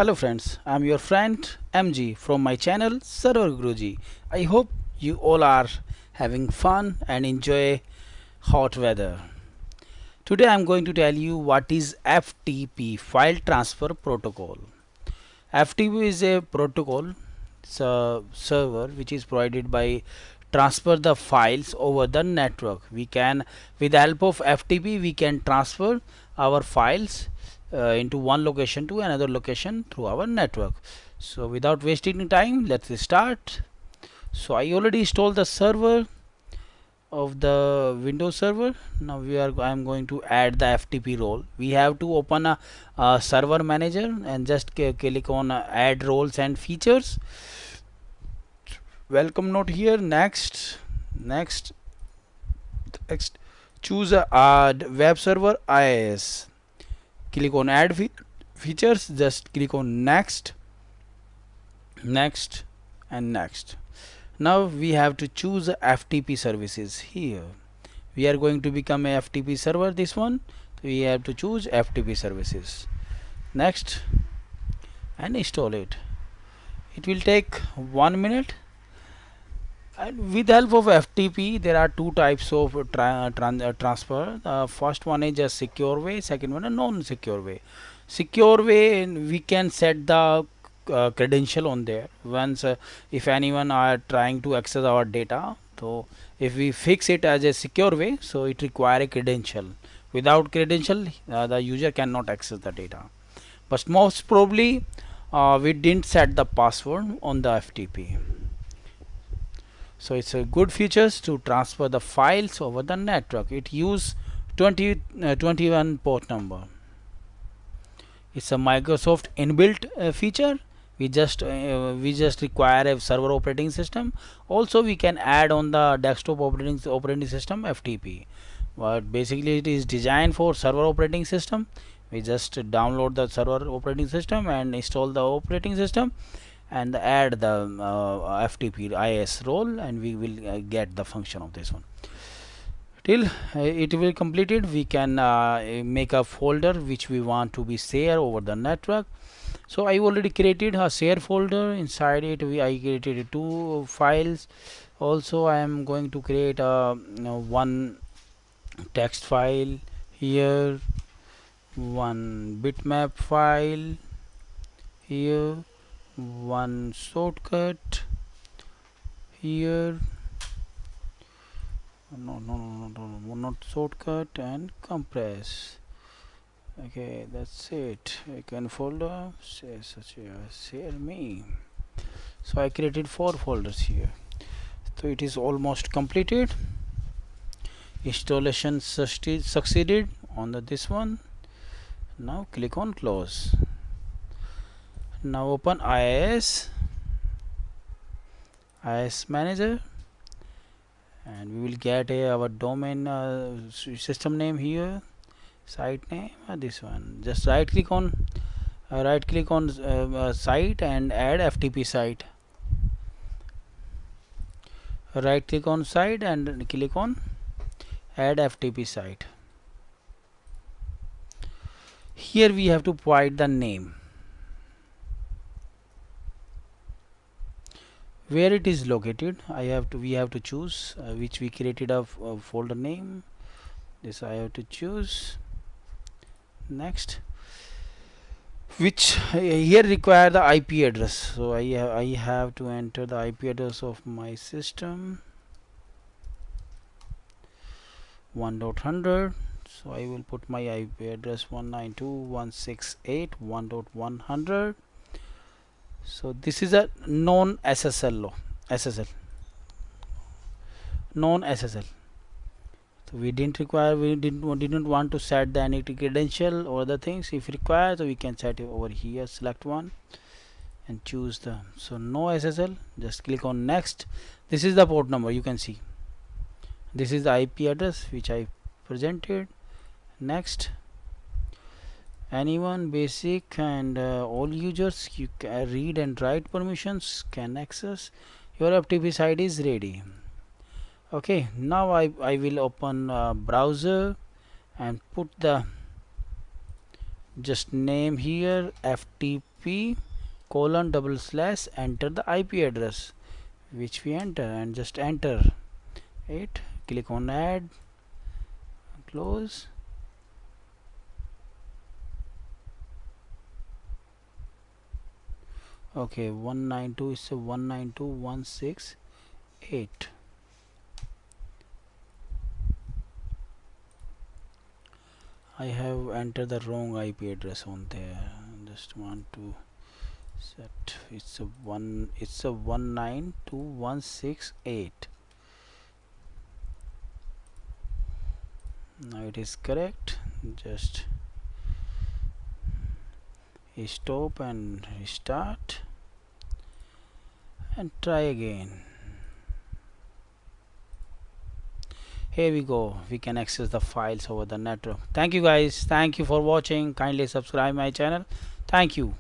Hello friends, I'm your friend MG from my channel Server Guruji. I hope you all are having fun and enjoy hot weather. Today I'm going to tell you what is FTP File Transfer Protocol. FTP is a protocol, it's a server which is provided by transfer the files over the network. We can, with the help of FTP, we can transfer our files into one location to another location through our network. So without wasting time, let's start. So I already installed the server of the Windows server. Now I am going to add the FTP role. We have to open a server manager and just click on add roles and features. Welcome note here. Next, next. Choose a add web server IIS. Click on add features. Just click on next, and next. Now we have to choose FTP services here. We are going to become a FTP server, this one. We have to choose FTP services. Next, and install it. It will take 1 minute. And with the help of FTP, there are two types of transfer. The first one is a secure way, second one a non-secure way. Secure way, we can set the credential on there. Once if anyone are trying to access our data, so if we fix it as a secure way, so it require a credential. Without credential, the user cannot access the data. But most probably, we didn't set the password on the FTP. So it's a good features to transfer the files over the network. It use 21 port number. It's a Microsoft inbuilt feature. We just require a server operating system. Also we can add on the desktop operating system FTP, but basically it is designed for server operating system. We just download the server operating system and install the operating system and add the FTP IIS role, and we will get the function of this one. Till it will completed, we can make a folder which we want to be share over the network. So I already created a share folder. Inside it I created two files. Also I am going to create a one text file here, one bitmap file here, one shortcut here, no, not shortcut, and compress. Okay, that's it. I can folder share me. So I created 4 folders here. So it is almost completed. Installation succeeded on this one. Now click on close. Now open IIS manager, and we will get our domain system name here, site name, this one. Just right click on site and add FTP site. Right click on site and click on add FTP site. Here we have to provide the name, where it is located. We have to choose which we created a folder name. This I have to choose. Next, which here require the IP address. So I have to enter the IP address of my system, 1.100. so I will put my IP address 192.168.1.100. so this is a non SSL non SSL. So we didn't want to set the any credential or other things. If required, so we can set it over here, select one and choose the no SSL. Just click on next. This is the port number, you can see. This is the IP address which I presented. Next, anyone, basic, and all users, you can read and write permissions can access. Your FTP site is ready. Okay, now I will open browser and put the just name here FTP FTP colon double slash, enter the IP address which we enter, and just enter it. Click on add, close. Okay, 192 is a 192.168. I have entered the wrong IP address on there. Just want to set, it's a 192.168. Now it is correct. Just stop and restart and try again. Here we go, we can access the files over the network. Thank you guys, thank you for watching. Kindly subscribe my channel. Thank you.